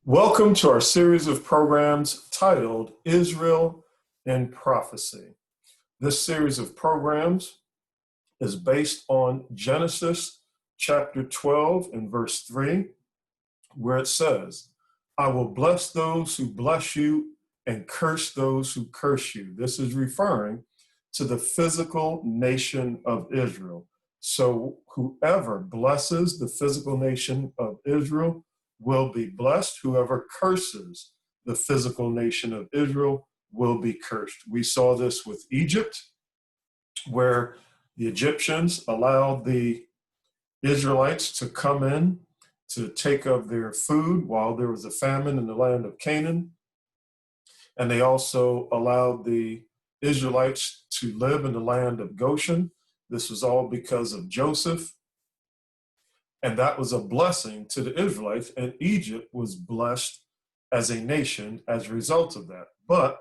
Welcome to our series of programs titled Israel in Prophecy. This series of programs is based on Genesis chapter 12 and verse 3, where it says, I will bless those who bless you and curse those who curse you. This is referring to the physical nation of Israel. So whoever blesses the physical nation of Israel will be blessed. Whoever curses the physical nation of Israel will be cursed. We saw this with Egypt, where the Egyptians allowed the Israelites to come in to take of their food while there was a famine in the land of Canaan. And they also allowed the Israelites to live in the land of Goshen. This was all because of Joseph. And that was a blessing to the Israelites, and Egypt was blessed as a nation as a result of that. But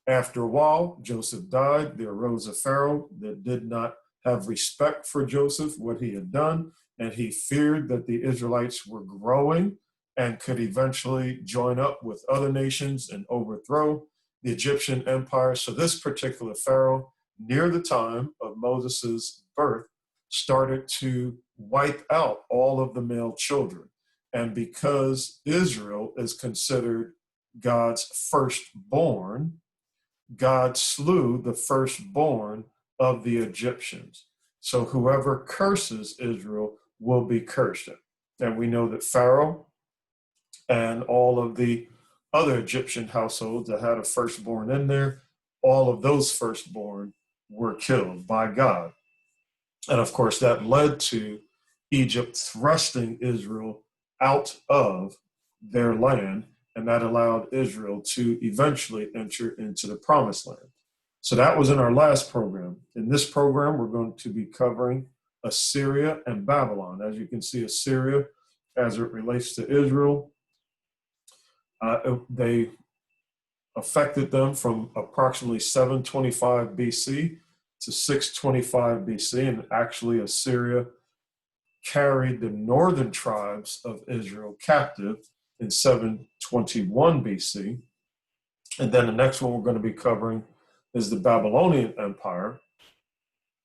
after a while, Joseph died. There arose a Pharaoh that did not have respect for Joseph, what he had done, and he feared that the Israelites were growing and could eventually join up with other nations and overthrow the Egyptian empire. So this particular Pharaoh, near the time of Moses's birth, started to wipe out all of the male children. And because Israel is considered God's firstborn, God slew the firstborn of the Egyptians. So whoever curses Israel will be cursed. And we know that Pharaoh and all of the other Egyptian households that had a firstborn in there, all of those firstborn were killed by God. And of course, that led to Egypt thrusting Israel out of their land, and that allowed Israel to eventually enter into the promised land. So that was in our last program. In this program, we're going to be covering Assyria and Babylon. As you can see, Assyria, as it relates to Israel, they affected them from approximately 725 BC to 625 BC, and actually Assyria carried the northern tribes of Israel captive in 721 BC. And then the next one we're going to be covering is the Babylonian Empire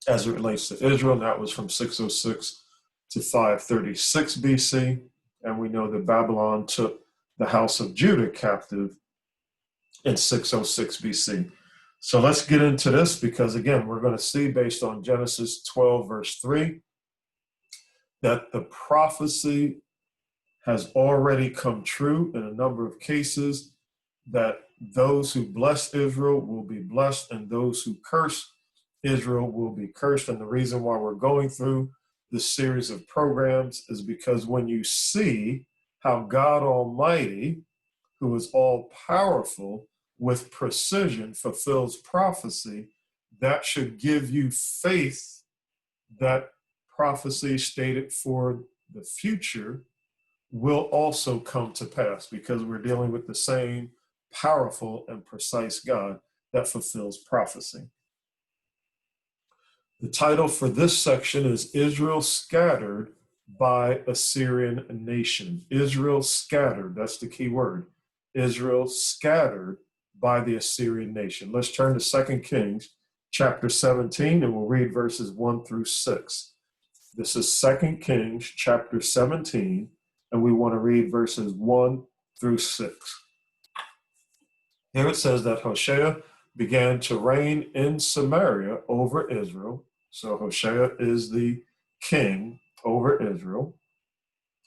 as it relates to Israel, and that was from 606 to 536 BC. And we know that Babylon took the house of Judah captive in 606 BC. So let's get into this because, again, we're going to see based on Genesis 12, verse 3, that the prophecy has already come true in a number of cases, that those who bless Israel will be blessed and those who curse Israel will be cursed. And the reason why we're going through this series of programs is because when you see how God Almighty, who is all powerful, with precision fulfills prophecy, that should give you faith that prophecy stated for the future will also come to pass, because we're dealing with the same powerful and precise God that fulfills prophecy. The title for this section is Israel Scattered by Assyrian Nation. Israel scattered, that's the key word. Israel scattered by the Assyrian nation. Let's turn to 2 Kings chapter 17, and we'll read verses 1 through 6. This is 2 Kings chapter 17, and we want to read verses 1 through 6. Here it says that Hoshea began to reign in Samaria over Israel. So Hoshea is the king over Israel.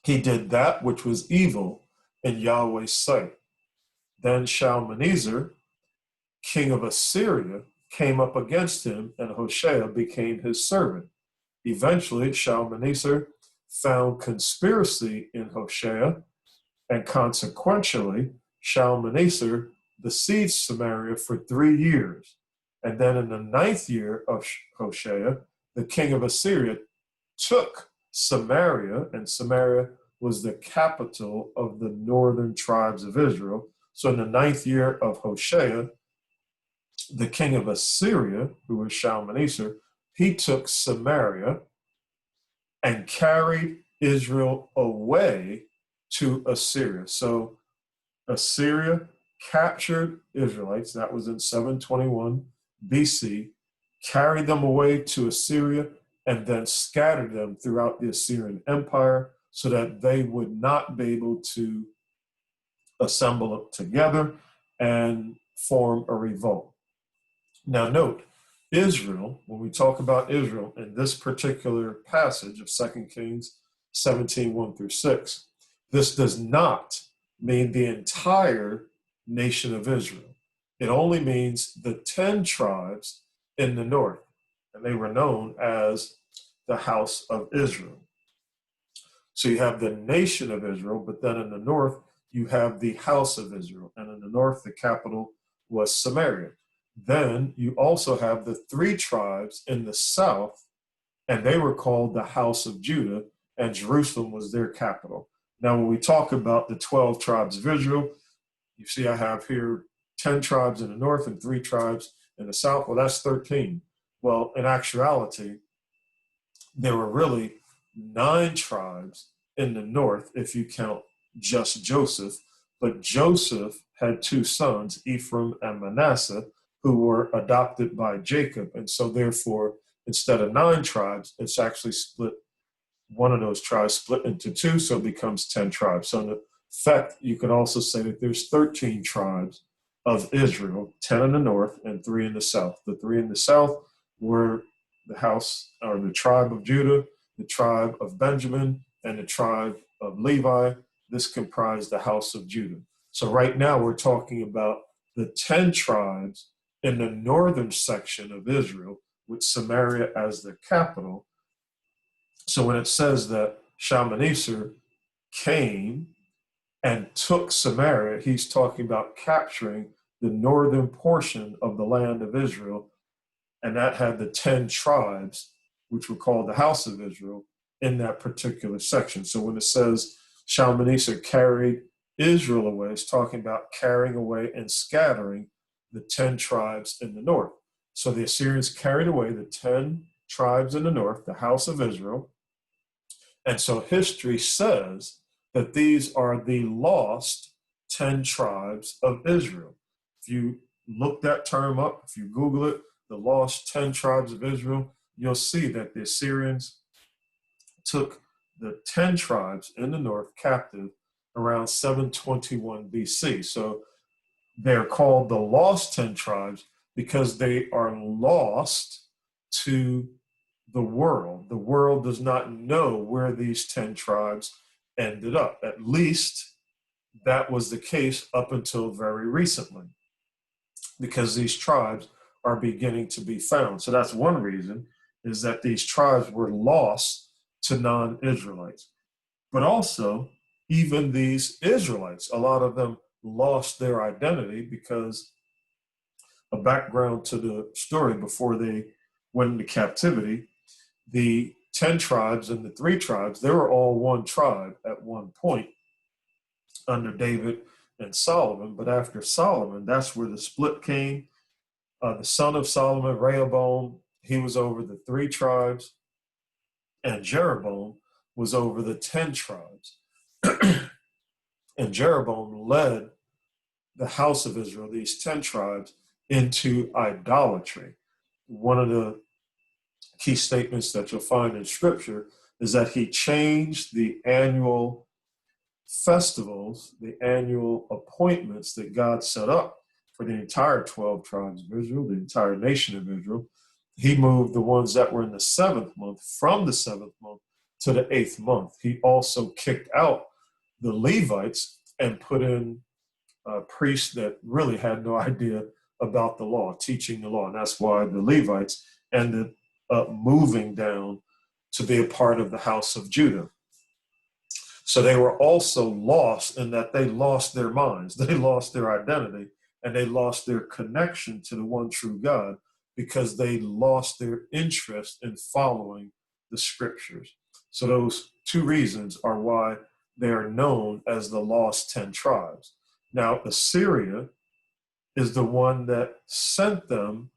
He did that which was evil in Yahweh's sight. Then Shalmaneser, king of Assyria, came up against him, and Hoshea became his servant. Eventually, Shalmaneser found conspiracy in Hoshea, and consequentially, Shalmaneser besieged Samaria for 3 years. And then in the 9th year of Hoshea, the king of Assyria took Samaria, and Samaria was the capital of the northern tribes of Israel. So in the 9th year of Hoshea, the king of Assyria, who was Shalmaneser, he took Samaria and carried Israel away to Assyria. So Assyria captured Israelites, that was in 721 BC, carried them away to Assyria, and then scattered them throughout the Assyrian Empire so that they would not be able to assemble together and form a revolt. Now, note, Israel, when we talk about Israel in this particular passage of 2 Kings 17, 1 through 6, this does not mean the entire nation of Israel. It only means the 10 tribes in the north, and they were known as the house of Israel. So you have the nation of Israel, but then in the north, you have the house of Israel. And in the north, the capital was Samaria. Then you also have the 3 tribes in the south, and they were called the house of Judah, and Jerusalem was their capital. Now, when we talk about the 12 tribes of Israel, you see I have here 10 tribes in the north and 3 tribes in the south. Well, that's 13. Well, in actuality, there were really 9 tribes in the north, if you count just Joseph. But Joseph had 2 sons, Ephraim and Manasseh, who were adopted by Jacob. And so therefore, instead of 9 tribes, it's actually split. One of those tribes split into 2, so it becomes 10 tribes. So in effect, you could also say that there's 13 tribes of Israel, 10 in the north and 3 in the south. The 3 in the south were the house or the tribe of Judah, the tribe of Benjamin, and the tribe of Levi. This comprised the house of Judah. So right now we're talking about the 10 tribes in the northern section of Israel, with Samaria as the capital. So when it says that Shalmaneser came and took Samaria, he's talking about capturing the northern portion of the land of Israel, and that had the 10 tribes, which were called the house of Israel, in that particular section. So when it says Shalmaneser carried Israel away, it's talking about carrying away and scattering the 10 tribes in the north. So the Assyrians carried away the 10 tribes in the north, the house of Israel. And so history says that these are the lost 10 tribes of Israel. If you look that term up, if you Google it, the lost 10 tribes of Israel, you'll see that the Assyrians took the 10 tribes in the north captive around 721 BC. So they're called the lost 10 tribes because they are lost to the world. The world does not know where these 10 tribes ended up. At least that was the case up until very recently, because these tribes are beginning to be found. So that's one reason, is that these tribes were lost to non-Israelites. But also, even these Israelites, a lot of them lost their identity, because a background to the story, before they went into captivity, the 10 tribes and the 3 tribes, they were all one tribe at one point under David and Solomon. But after Solomon, that's where the split came. The son of Solomon, Rehoboam, he was over the 3 tribes, and Jeroboam was over the 10 tribes. And Jeroboam led the house of Israel, these 10 tribes, into idolatry. One of the key statements that you'll find in scripture is that he changed the annual festivals, the annual appointments that God set up for the entire 12 tribes of Israel, the entire nation of Israel. He moved the ones that were in the 7th month from the 7th month to the 8th month. He also kicked out the Levites and put in priests that really had no idea about the law, teaching the law. And that's why the Levites ended up moving down to be a part of the house of Judah. So they were also lost in that they lost their minds, they lost their identity, and they lost their connection to the one true God, because they lost their interest in following the scriptures. So those 2 reasons are why they are known as the lost 10 tribes. Now, Assyria is the one that sent them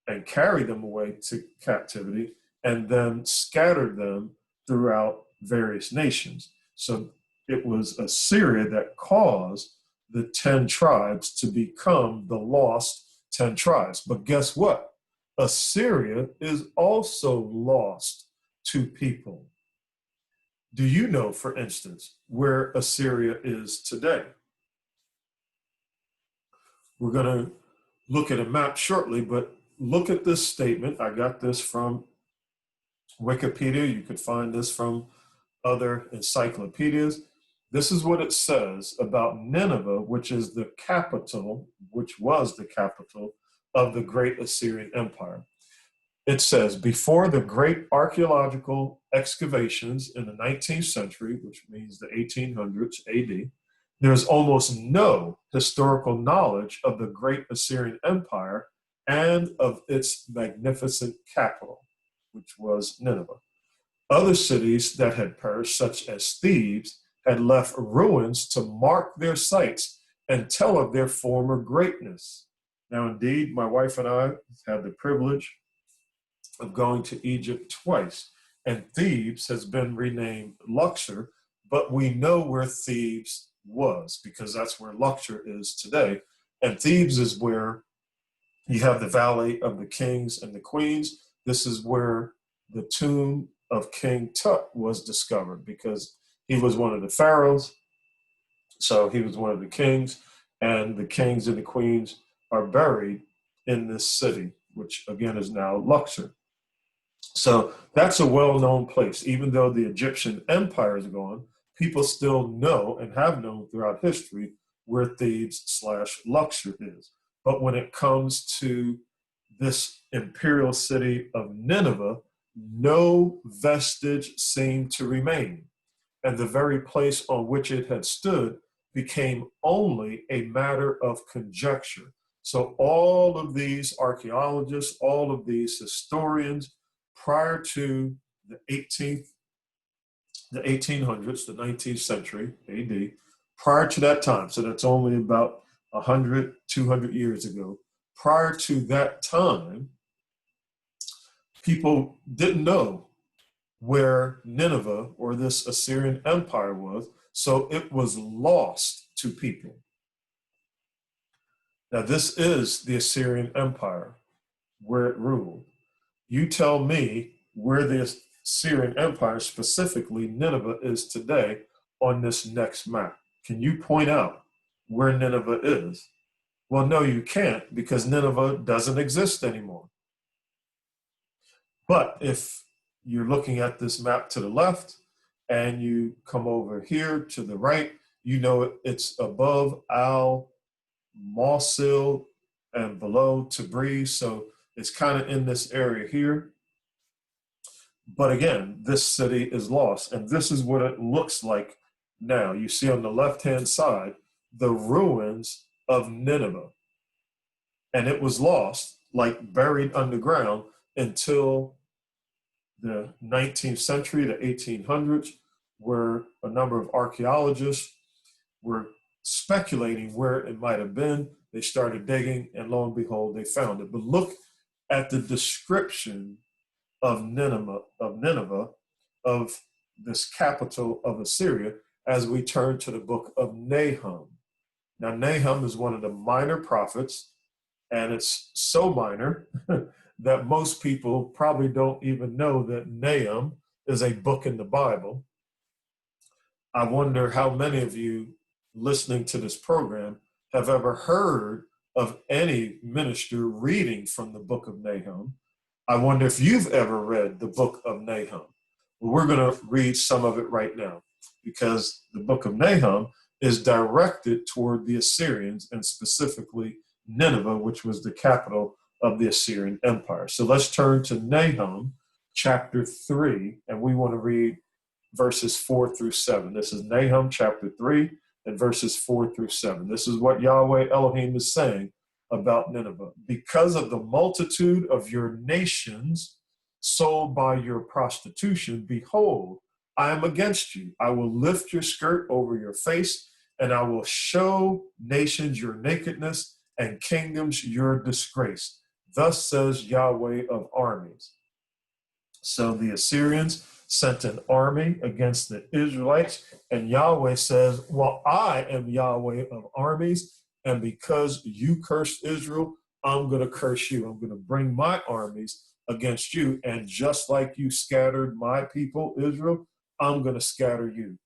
and carried them away to captivity and then scattered them throughout various nations. So it was Assyria that caused the 10 tribes to become the lost 10 tribes. But guess what? Assyria is also lost to people. Do you know, for instance, where Assyria is today? We're going to look at a map shortly, but look at this statement. I got this from Wikipedia. You could find this from other encyclopedias. This is what it says about Nineveh, which is the capital, which was the capital of the great Assyrian Empire. It says, before the great archaeological excavations in the 19th century, which means the 1800s AD, there's almost no historical knowledge of the great Assyrian Empire and of its magnificent capital, which was Nineveh. Other cities that had perished, such as Thebes, had left ruins to mark their sites and tell of their former greatness. Now, indeed, my wife and I had the privilege of going to Egypt twice, and Thebes has been renamed Luxor, but we know where Thebes was because that's where Luxor is today. And Thebes is where you have the Valley of the Kings and the Queens. This is where the tomb of King Tut was discovered because he was one of the pharaohs. So he was one of the kings, and the kings and the queens are buried in this city, which again is now Luxor. So that's a well-known place. Even though the Egyptian empire is gone, people still know and have known throughout history where Thebes/Luxor is. But when it comes to this imperial city of Nineveh, no vestige seemed to remain. And the very place on which it had stood became only a matter of conjecture. So all of these archaeologists, all of these historians, prior to the 1800s, the 19th century AD, prior to that time, so that's only about 100, 200 years ago, prior to that time, people didn't know where Nineveh or this Assyrian Empire was, so it was lost to people. Now, this is the Assyrian Empire, where it ruled. You tell me where the Assyrian Empire, specifically Nineveh, is today on this next map. Can you point out where Nineveh is? Well, no, you can't, because Nineveh doesn't exist anymore. But if you're looking at this map to the left and you come over here to the right, you know it's above Al Mosul and below Tabriz. So it's kind of in this area here. But again, this city is lost. And this is what it looks like now. You see on the left-hand side, the ruins of Nineveh. And it was lost, like buried underground, until the 19th century, the 1800s, where a number of archaeologists were speculating where it might have been. They started digging, and lo and behold, they found it. But look at the description of Nineveh, of this capital of Assyria, as we turn to the book of Nahum. Now, Nahum is one of the minor prophets, and it's so minor that most people probably don't even know that Nahum is a book in the Bible. I wonder how many of you listening to this program have ever heard of any minister reading from the book of Nahum. I wonder if you've ever read the book of Nahum. Well, we're going to read some of it right now, because the book of Nahum is directed toward the Assyrians, and specifically Nineveh, which was the capital of the Assyrian Empire. So let's turn to Nahum chapter 3, and we want to read verses 4 through 7. This is Nahum chapter 3 and verses 4 through 7. This is what Yahweh Elohim is saying about Nineveh. Because of the multitude of your nations sold by your prostitution, behold, I am against you. I will lift your skirt over your face, and I will show nations your nakedness and kingdoms your disgrace. Thus says Yahweh of armies. So the Assyrians sent an army against the Israelites. And Yahweh says, well, I am Yahweh of armies. And because you cursed Israel, I'm going to curse you. I'm going to bring my armies against you. And just like you scattered my people, Israel, I'm going to scatter you.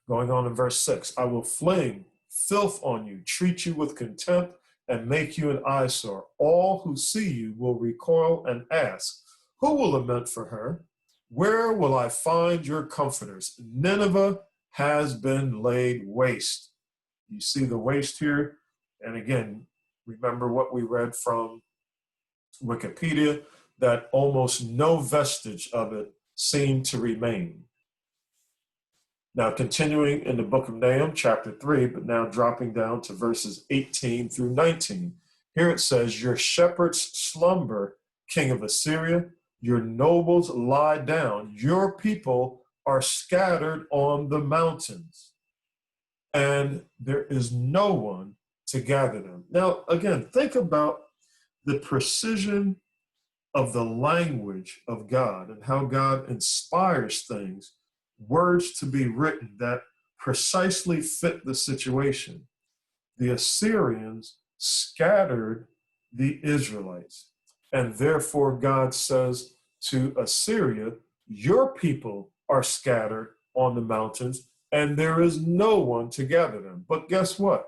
Going on in verse 6, I will fling filth on you, treat you with contempt, and make you an eyesore. All who see you will recoil and ask, who will lament for her? Where will I find your comforters? Nineveh has been laid waste. You see the waste here? And again, remember what we read from Wikipedia, that almost no vestige of it seemed to remain. Now, continuing in the book of Nahum, chapter 3, but now dropping down to verses 18 through 19. Here it says, your shepherds slumber, king of Assyria. Your nobles lie down. Your people are scattered on the mountains, and there is no one to gather them. Now, again, think about the precision of the language of God and how God inspires things, words to be written that precisely fit the situation. The Assyrians scattered the Israelites, and therefore God says to Assyria, your people are scattered on the mountains, and there is no one to gather them. But guess what?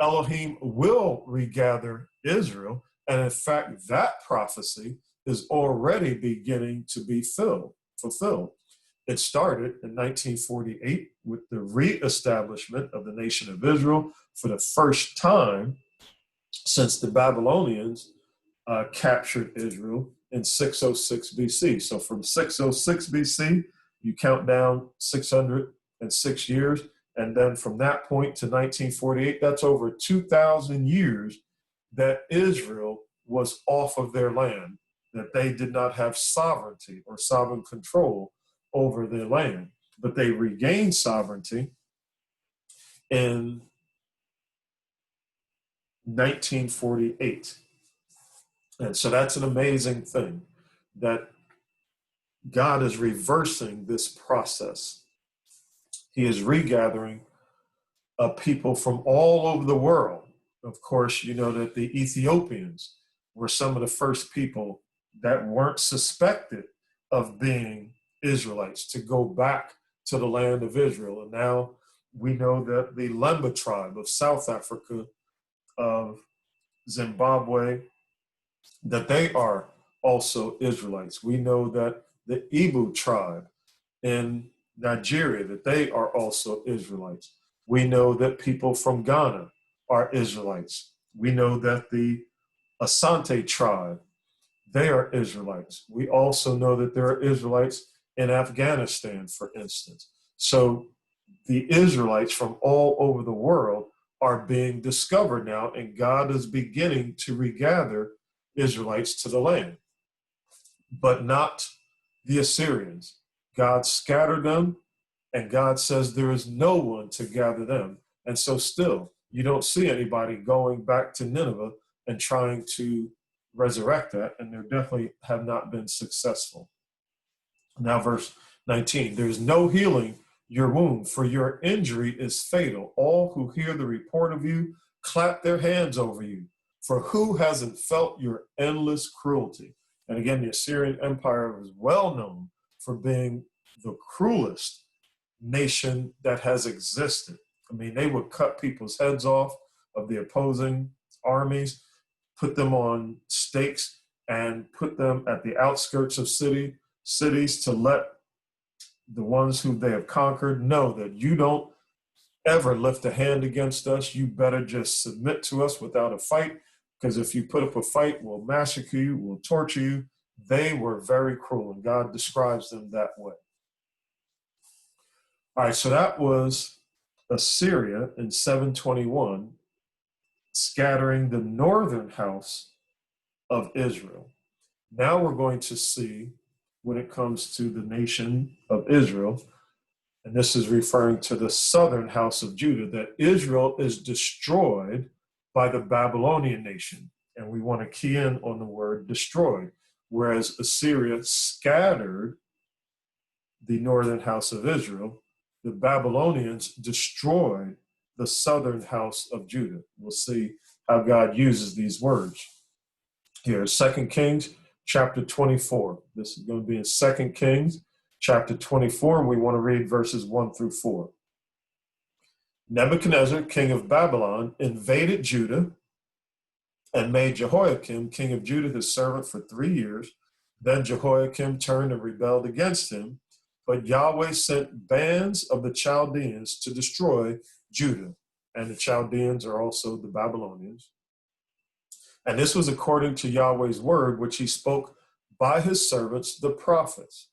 Elohim will regather Israel, and in fact, that prophecy is already beginning to be fulfilled. It started in 1948 with the reestablishment of the nation of Israel for the first time since the Babylonians captured Israel in 606 BC. So from 606 BC, you count down 606 years, and then from that point to 1948, that's over 2,000 years that Israel was off of their land, that they did not have sovereignty or sovereign control over their land. But they regained sovereignty in 1948. And so that's an amazing thing, that God is reversing this process. He is regathering people from all over the world. Of course, you know that the Ethiopians were some of the first people that weren't suspected of being Israelites to go back to the land of Israel. And now we know that the Lemba tribe of South Africa, of Zimbabwe, that they are also Israelites. We know that the Igbo tribe in Nigeria, that they are also Israelites. We know that people from Ghana are Israelites. We know that the Asante tribe, they are Israelites. We also know that there are Israelites in Afghanistan, for instance. So the Israelites from all over the world are being discovered now, and God is beginning to regather Israelites to the land, but not the Assyrians. God scattered them, and God says there is no one to gather them. And so still, you don't see anybody going back to Nineveh and trying to resurrect that, and they definitely have not been successful. Now, verse 19, there's no healing your wound, for your injury is fatal. All who hear the report of you clap their hands over you, for who hasn't felt your endless cruelty? And again, the Assyrian Empire was well known for being the cruelest nation that has existed. I mean, they would cut people's heads off of the opposing armies, put them on stakes, and put them at the outskirts of cities to let the ones who they have conquered know that you don't ever lift a hand against us. You better just submit to us without a fight, because if you put up a fight, we'll massacre you, we'll torture you. They were very cruel, and God describes them that way. All right, so that was Assyria in 721, scattering the northern house of Israel. Now we're going to see, when it comes to the nation of Israel, and this is referring to the southern house of Judah, that Israel is destroyed by the Babylonian nation. And we want to key in on the word destroyed, whereas Assyria scattered the northern house of Israel, the Babylonians destroyed the southern house of Judah. We'll see how God uses these words. Here, 2 Kings chapter 24. This is going to be in 2 Kings chapter 24, and we want to read verses 1 through 4. Nebuchadnezzar, king of Babylon, invaded Judah and made Jehoiakim, king of Judah, his servant for 3 years. Then Jehoiakim turned and rebelled against him, but Yahweh sent bands of the Chaldeans to destroy Judah. And the Chaldeans are also the Babylonians. And this was according to Yahweh's word, which he spoke by his servants, the prophets.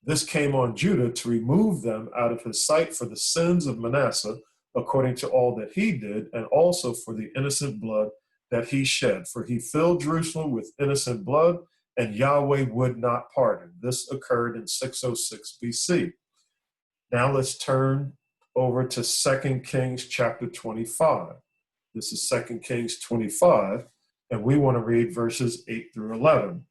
This came on Judah to remove them out of his sight for the sins of Manasseh, according to all that he did, and also for the innocent blood that he shed. For he filled Jerusalem with innocent blood, and Yahweh would not pardon. This occurred in 606 BC. Now let's turn over to 2 Kings chapter 25. This is 2 Kings 25, and we want to read verses 8 through 11.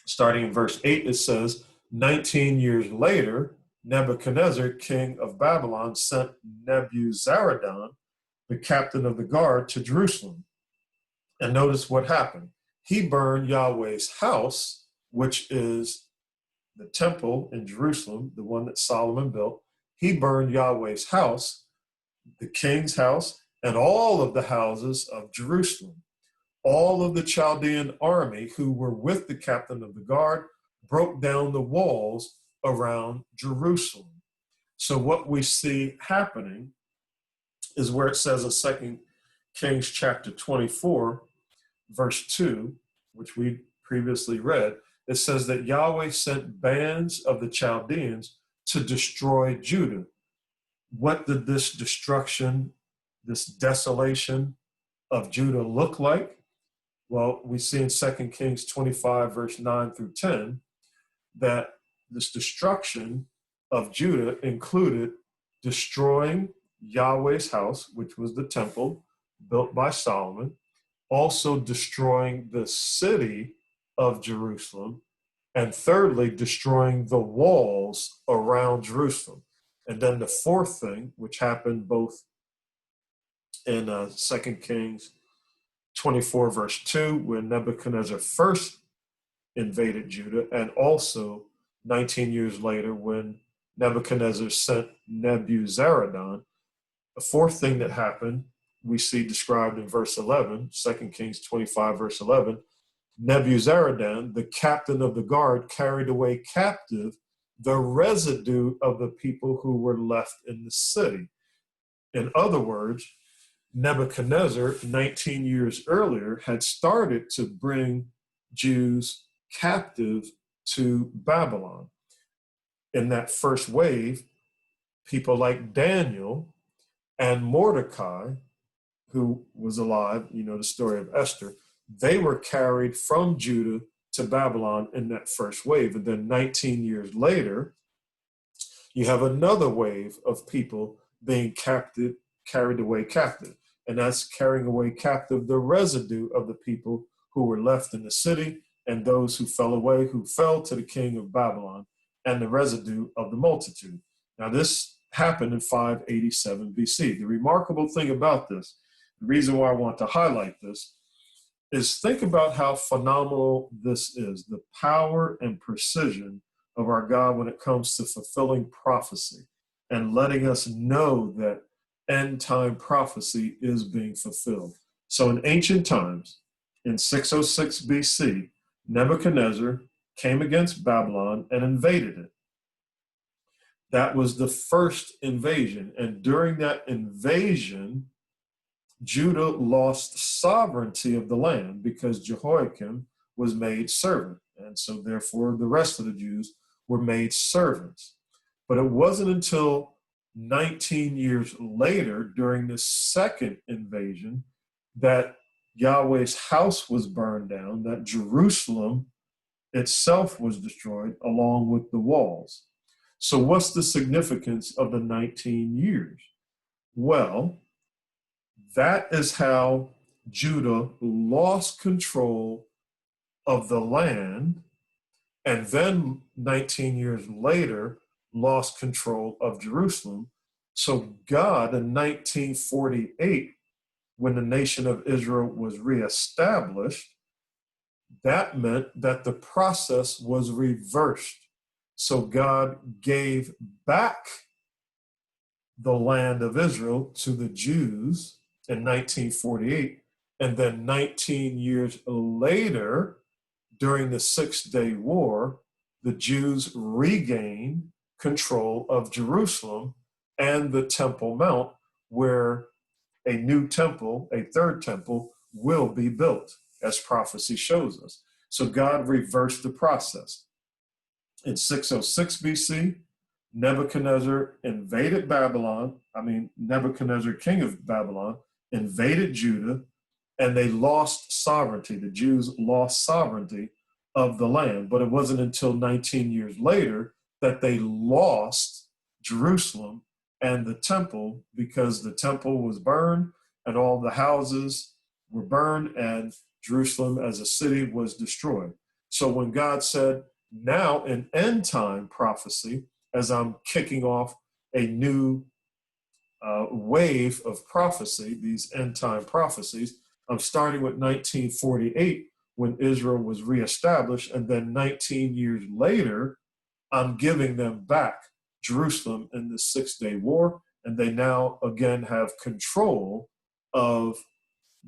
Starting in verse 8, it says, 19 years later, Nebuchadnezzar, king of Babylon, sent Nebuzaradan, the captain of the guard, to Jerusalem. And notice what happened. He burned Yahweh's house, which is the temple in Jerusalem, the one that Solomon built. He burned Yahweh's house, the king's house, and all of the houses of Jerusalem. All of the Chaldean army who were with the captain of the guard broke down the walls around Jerusalem. So what we see happening is where it says in 2 Kings chapter 24, verse 2, which we previously read, it says that Yahweh sent bands of the Chaldeans to destroy Judah. What did this destruction, this desolation of Judah look like? Well, we see in 2 Kings 25, verse 9 through 10, that this destruction of Judah included destroying Yahweh's house, which was the temple built by Solomon, also destroying the city of Jerusalem, and thirdly, destroying the walls around Jerusalem. And then the fourth thing, which happened both in 2 Kings 24, verse 2, when Nebuchadnezzar first invaded Judah, and also 19 years later when Nebuchadnezzar sent Nebuzaradan. The fourth thing that happened, we see described in verse 11, 2 Kings 25, verse 11, Nebuzaradan, the captain of the guard, carried away captive the residue of the people who were left in the city. In other words, Nebuchadnezzar, 19 years earlier, had started to bring Jews captive to Babylon. In that first wave, people like Daniel and Mordecai, who was alive, you know the story of Esther, they were carried from Judah to Babylon in that first wave. And then 19 years later, you have another wave of people being carried away captive. And that's carrying away captive the residue of the people who were left in the city and those who fell away, who fell to the king of Babylon, and the residue of the multitude. Now, this happened in 587 BC. The remarkable thing about this, the reason why I want to highlight this, is think about how phenomenal this is, the power and precision of our God when it comes to fulfilling prophecy and letting us know that end time prophecy is being fulfilled. So in ancient times, in 606 BC, Nebuchadnezzar came against Babylon and invaded it. That was the first invasion. And during that invasion, Judah lost sovereignty of the land because Jehoiakim was made servant. And so therefore the rest of the Jews were made servants. But it wasn't until 19 years later, during the second invasion, that Yahweh's house was burned down, that Jerusalem itself was destroyed along with the walls. So what's the significance of the 19 years? Well, that is how Judah lost control of the land, and then 19 years later lost control of Jerusalem. So God in 1948, when the nation of Israel was reestablished, that meant that the process was reversed. So God gave back the land of Israel to the Jews in 1948. And then 19 years later, during the 6-Day War, the Jews regained control of Jerusalem and the Temple Mount, where a new temple, a third temple, will be built, as prophecy shows us. So God reversed the process. In 606 BC, Nebuchadnezzar, king of Babylon, invaded Judah, and they lost sovereignty. The Jews lost sovereignty of the land, but it wasn't until 19 years later that they lost Jerusalem and the temple, because the temple was burned and all the houses were burned and Jerusalem as a city was destroyed. So when God said, now in end time prophecy, as I'm kicking off a new wave of prophecy, these end time prophecies, I'm starting with 1948 when Israel was reestablished, and then 19 years later, I'm giving them back Jerusalem in the 6-Day War, and they now again have control of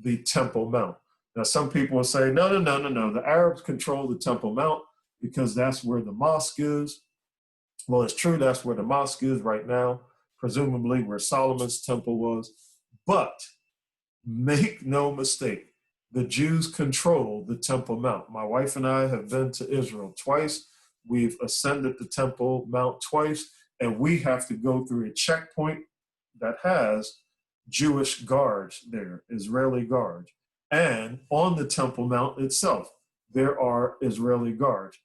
the Temple Mount. Now, some people will say, no, the Arabs control the Temple Mount because that's where the mosque is. Well, it's true, that's where the mosque is right now, presumably where Solomon's temple was. But make no mistake, the Jews control the Temple Mount. My wife and I have been to Israel twice. We've ascended the Temple Mount twice, and we have to go through a checkpoint that has Jewish guards there, Israeli guards. And on the Temple Mount itself, there are Israeli guards.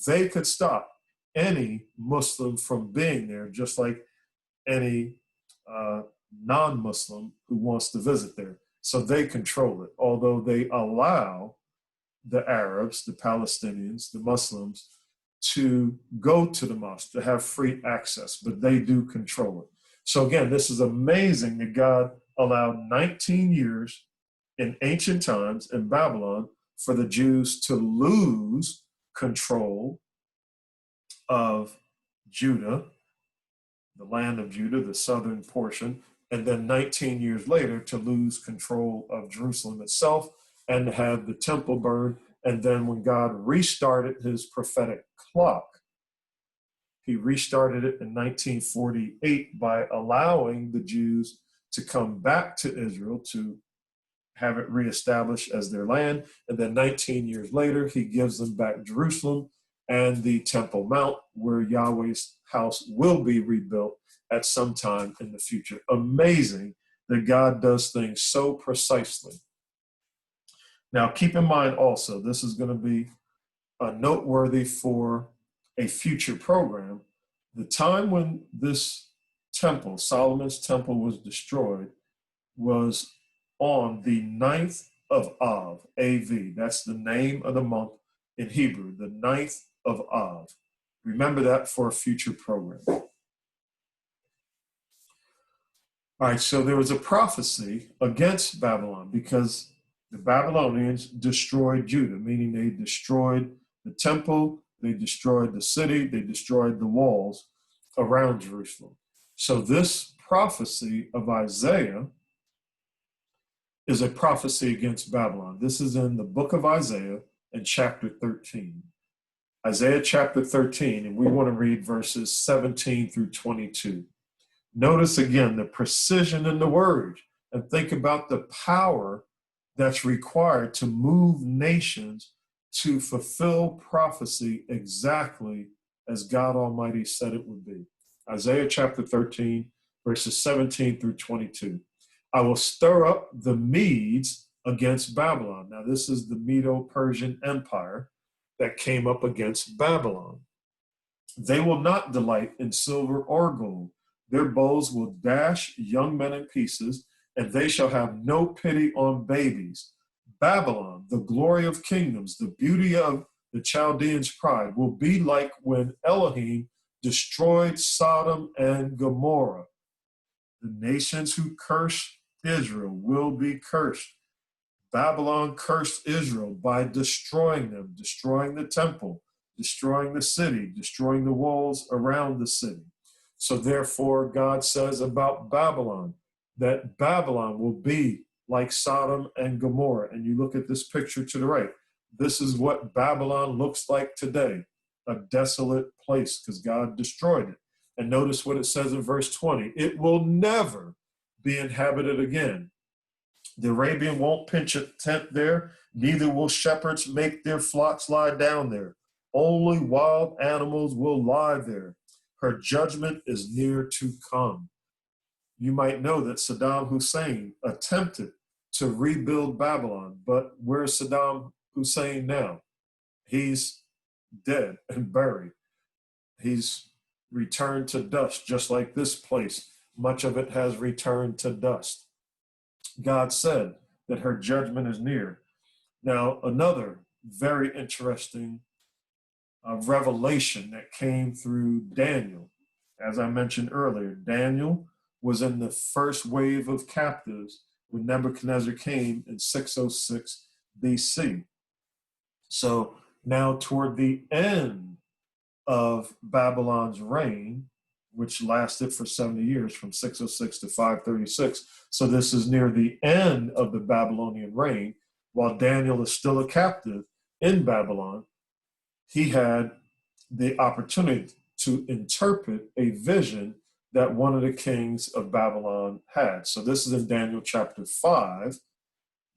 They could stop any Muslim from being there, just like any non-Muslim who wants to visit there. So they control it, although they allow the Arabs, the Palestinians, the Muslims to go to the mosque, to have free access, but they do control it. So again, this is amazing that God allowed 19 years in ancient times in Babylon for the Jews to lose control of Judah, the land of Judah, the southern portion, and then 19 years later to lose control of Jerusalem itself and have the temple burned. And then when God restarted his prophetic clock, he restarted it in 1948 by allowing the Jews to come back to Israel to have it reestablished as their land. And then 19 years later, he gives them back Jerusalem and the Temple Mount, where Yahweh's house will be rebuilt at some time in the future. Amazing that God does things so precisely. Now, keep in mind also, this is going to be noteworthy for a future program. The time when this temple, Solomon's temple, was destroyed was on the 9th of Av, A.V. That's the name of the month in Hebrew, the 9th of Av. Remember that for a future program. All right, so there was a prophecy against Babylon because the Babylonians destroyed Judah, meaning they destroyed the temple, they destroyed the city, they destroyed the walls around Jerusalem. So this prophecy of Isaiah is a prophecy against Babylon. This is in the book of Isaiah in chapter 13. Isaiah chapter 13, and we want to read verses 17 through 22. Notice again the precision in the word, and think about the power that's required to move nations to fulfill prophecy exactly as God Almighty said it would be. Isaiah chapter 13, verses 17 through 22. I will stir up the Medes against Babylon. Now, this is the Medo-Persian Empire that came up against Babylon. They will not delight in silver or gold. Their bows will dash young men in pieces, and they shall have no pity on babies. Babylon, the glory of kingdoms, the beauty of the Chaldeans' pride, will be like when Elohim destroyed Sodom and Gomorrah. The nations who curse Israel will be cursed. Babylon cursed Israel by destroying them, destroying the temple, destroying the city, destroying the walls around the city. So therefore, God says about Babylon that Babylon will be like Sodom and Gomorrah. And you look at this picture to the right. This is what Babylon looks like today, a desolate place because God destroyed it. And notice what it says in verse 20. It will never be inhabited again. The Arabian won't pitch a tent there, neither will shepherds make their flocks lie down there. Only wild animals will lie there. Her judgment is near to come. You might know that Saddam Hussein attempted to rebuild Babylon, but where's Saddam Hussein now? He's dead and buried. He's returned to dust, just like this place. Much of it has returned to dust. God said that her judgment is near. Now, another very interesting revelation that came through Daniel. As I mentioned earlier, Daniel was in the first wave of captives when Nebuchadnezzar came in 606 BC. So now toward the end of Babylon's reign, which lasted for 70 years from 606 to 536. So this is near the end of the Babylonian reign. While Daniel is still a captive in Babylon, he had the opportunity to interpret a vision that one of the kings of Babylon had. So this is in Daniel chapter 5.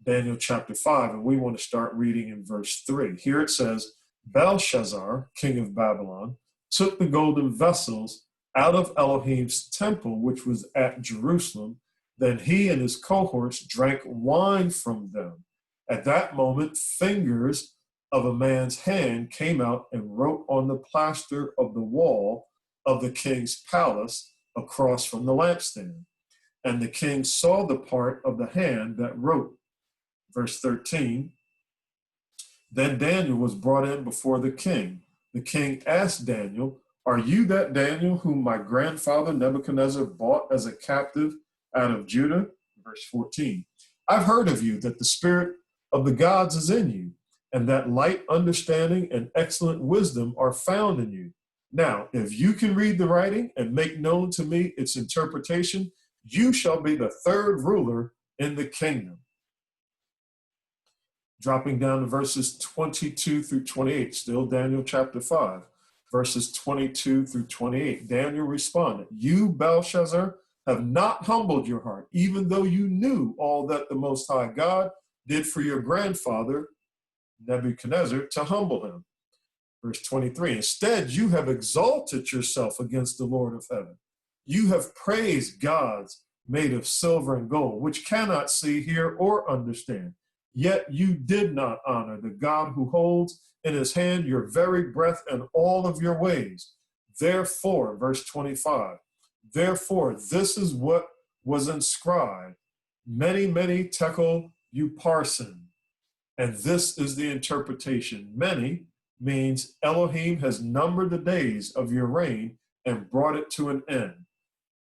Daniel chapter 5, and we want to start reading in verse 3. Here it says, Belshazzar, king of Babylon, took the golden vessels out of Elohim's temple, which was at Jerusalem. Then he and his cohorts drank wine from them. At that moment, fingers of a man's hand came out and wrote on the plaster of the wall of the king's palace across from the lampstand. And the king saw the part of the hand that wrote. Verse 13, then Daniel was brought in before the king. The king asked Daniel, are you that Daniel whom my grandfather Nebuchadnezzar bought as a captive out of Judah? Verse 14, I've heard of you that the spirit of the gods is in you, and that light understanding and excellent wisdom are found in you. Now, if you can read the writing and make known to me its interpretation, you shall be the third ruler in the kingdom. Dropping down to verses 22 through 28, still Daniel chapter 5, verses 22 through 28. Daniel responded, you, Belshazzar, have not humbled your heart, even though you knew all that the Most High God did for your grandfather, Nebuchadnezzar, to humble him. Verse 23, instead, you have exalted yourself against the Lord of heaven. You have praised gods made of silver and gold, which cannot see, hear, or understand. Yet you did not honor the God who holds in his hand your very breath and all of your ways. Therefore, verse 25, therefore, this is what was inscribed, many, many tekel upharsin. And this is the interpretation. Many means Elohim has numbered the days of your reign and brought it to an end.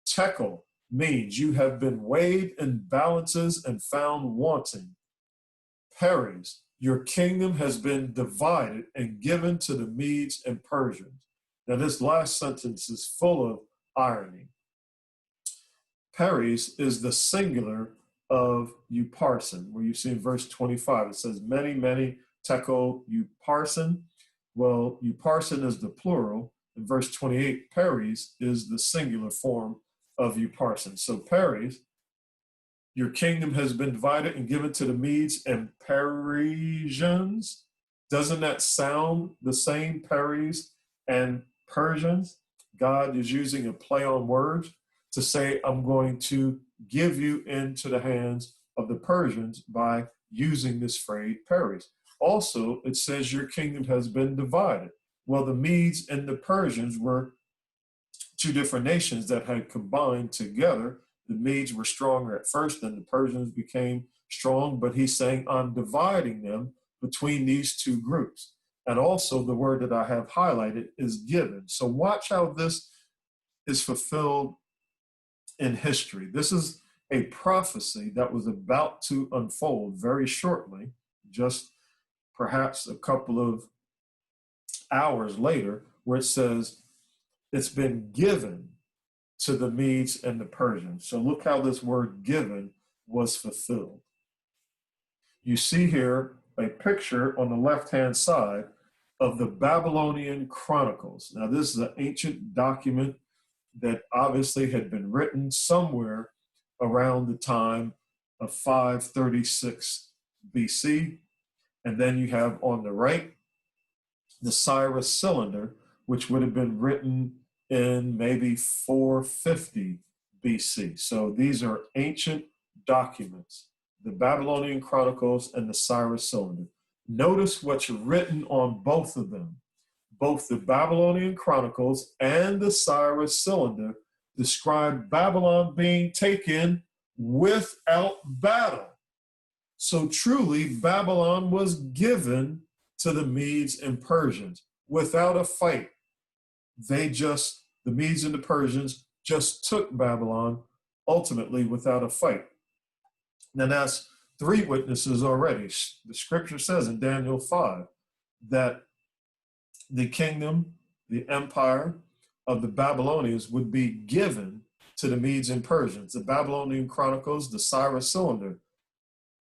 Tekel means you have been weighed in balances and found wanting. Peres, your kingdom has been divided and given to the Medes and Persians. Now this last sentence is full of irony. Peres is the singular of upharsin, where you see in verse 25, it says many, many tekel upharsin. Well, upharsin is the plural. In verse 28, Peres is the singular form of upharsin. So Peres, your kingdom has been divided and given to the Medes and Persians. Doesn't that sound the same, Peres and Persians? God is using a play on words to say, I'm going to give you into the hands of the Persians by using this phrase, Peres. Also, it says your kingdom has been divided. Well, the Medes and the Persians were two different nations that had combined together. The Medes were stronger at first, then the Persians became strong, but he's saying, I'm dividing them between these two groups. And also the word that I have highlighted is given. So watch how this is fulfilled in history. This is a prophecy that was about to unfold very shortly, just perhaps a couple of hours later, where it says it's been given to the Medes and the Persians. So look how this word given was fulfilled. You see here a picture on the left-hand side of the Babylonian Chronicles. Now, this is an ancient document that obviously had been written somewhere around the time of 536 BC. And then you have on the right, the Cyrus Cylinder, which would have been written in maybe 450 BC. So these are ancient documents, the Babylonian Chronicles and the Cyrus Cylinder. Notice what's written on both of them. Both the Babylonian Chronicles and the Cyrus Cylinder describe Babylon being taken without battle. So truly, Babylon was given to the Medes and Persians without a fight. The Medes and the Persians just took Babylon ultimately without a fight. Now that's 3 witnesses already. The scripture says in Daniel 5 that the kingdom, the empire of the Babylonians would be given to the Medes and Persians. The Babylonian Chronicles, the Cyrus Cylinder,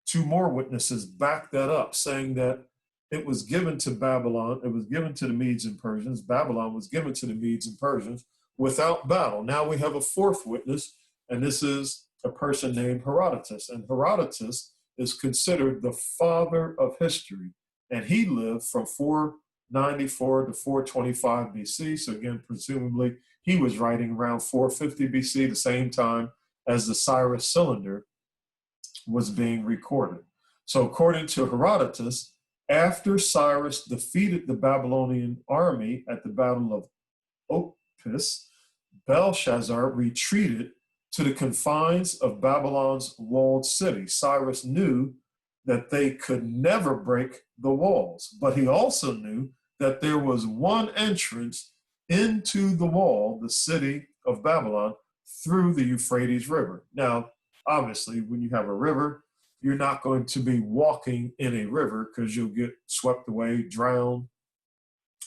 2 more witnesses back that up, saying that it was given to Babylon, it was given to the Medes and Persians, Babylon was given to the Medes and Persians without battle. Now we have a 4th witness, and this is a person named Herodotus. And Herodotus is considered the father of history, and he lived from 494 to 425 BC. So again, presumably he was writing around 450 BC, the same time as the Cyrus Cylinder was being recorded. So according to Herodotus, after Cyrus defeated the Babylonian army at the Battle of Opis, Belshazzar retreated to the confines of Babylon's walled city. Cyrus knew that they could never break the walls, but he also knew that there was one entrance into the wall, the city of Babylon, through the Euphrates River. Now, obviously, when you have a river, you're not going to be walking in a river because you'll get swept away, drowned.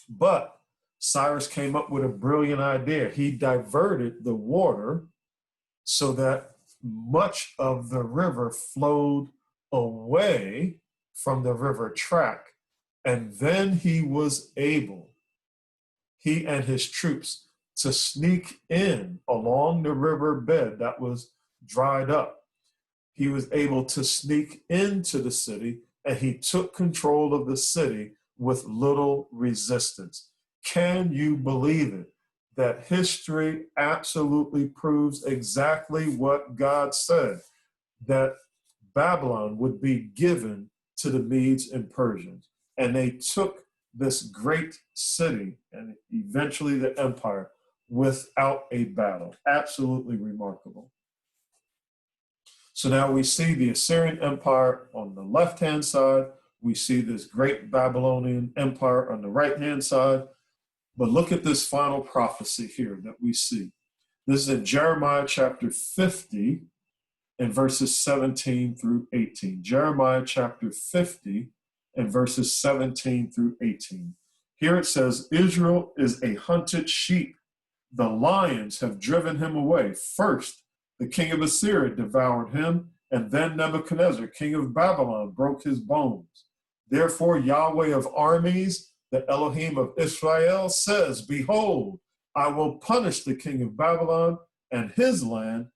But Cyrus came up with a brilliant idea. He diverted the water so that much of the river flowed away from the river track. And then he was able, he and his troops, to sneak in along the river bed that was dried up. He was able to sneak into the city, and he took control of the city with little resistance. Can you believe it? That history absolutely proves exactly what God said, that Babylon would be given to the Medes and Persians. And they took this great city and eventually the empire without a battle. Absolutely remarkable. So now we see the Assyrian Empire on the left-hand side. We see this great Babylonian Empire on the right-hand side. But look at this final prophecy here that we see. This is in Jeremiah chapter 50 and verses 17 through 18. Jeremiah chapter 50 and verses 17 through 18. Here it says, Israel is a hunted sheep. The lions have driven him away. First, the king of Assyria devoured him, and then Nebuchadnezzar, king of Babylon, broke his bones. Therefore, Yahweh of armies, the Elohim of Israel, says, Behold, I will punish the king of Babylon and his land,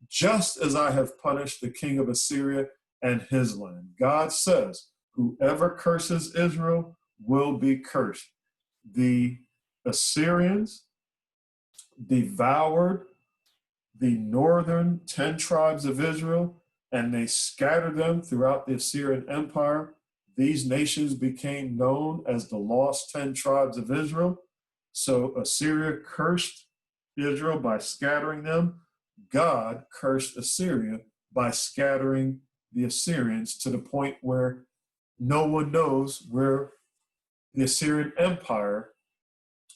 just as I have punished the king of Assyria and his land. God says, whoever curses Israel will be cursed. The Assyrians devoured the northern 10 tribes of Israel, and they scattered them throughout the Assyrian Empire. These nations became known as the lost 10 tribes of Israel. So Assyria cursed Israel by scattering them. God cursed Assyria by scattering the Assyrians to the point where no one knows where the Assyrian Empire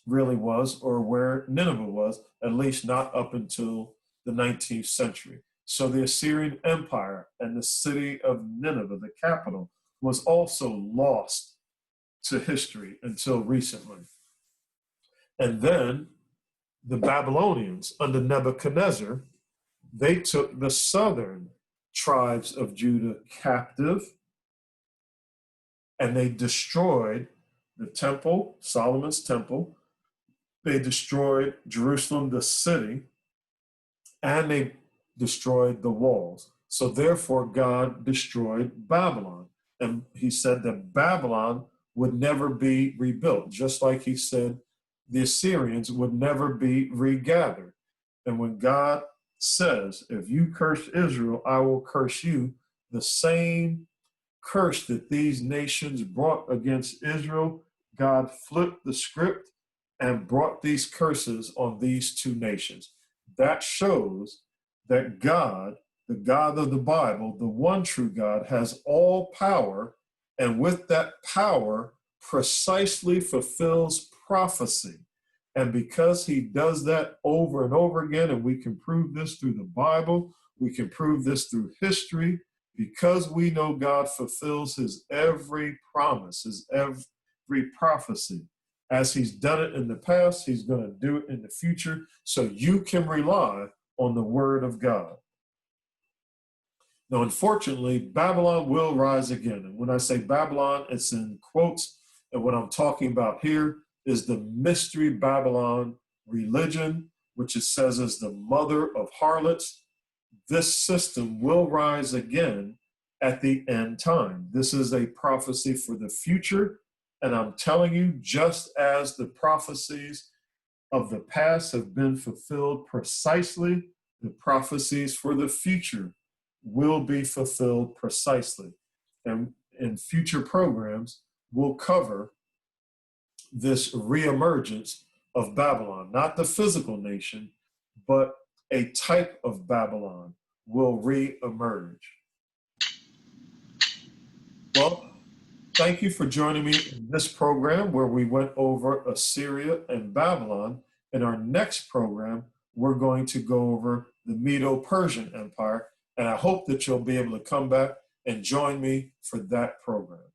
really was, or where Nineveh was, at least not up until the 19th century. So the Assyrian Empire and the city of Nineveh, the capital, was also lost to history until recently. And then the Babylonians under Nebuchadnezzar, they took the southern tribes of Judah captive, and they destroyed the temple, Solomon's temple. They destroyed Jerusalem, the city, and they destroyed the walls. So therefore, God destroyed Babylon. And he said that Babylon would never be rebuilt, just like he said the Assyrians would never be regathered. And when God says, if you curse Israel, I will curse you, the same curse that these nations brought against Israel, God flipped the script and brought these curses on these two nations. That shows that God, the God of the Bible, the one true God, has all power, and with that power precisely fulfills prophecy. And because he does that over and over again, and we can prove this through the Bible, we can prove this through history, because we know God fulfills his every promise, his every prophecy. As he's done it in the past, he's going to do it in the future. So you can rely on the word of God. Now, unfortunately, Babylon will rise again. And when I say Babylon, it's in quotes. And what I'm talking about here is the mystery Babylon religion, which it says is the mother of harlots. This system will rise again at the end time. This is a prophecy for the future. And I'm telling you, just as the prophecies of the past have been fulfilled precisely, the prophecies for the future will be fulfilled precisely. And in future programs, we'll cover this reemergence of Babylon, not the physical nation, but a type of Babylon will reemerge. Well, thank you for joining me in this program where we went over Assyria and Babylon. In our next program, we're going to go over the Medo-Persian Empire, and I hope that you'll be able to come back and join me for that program.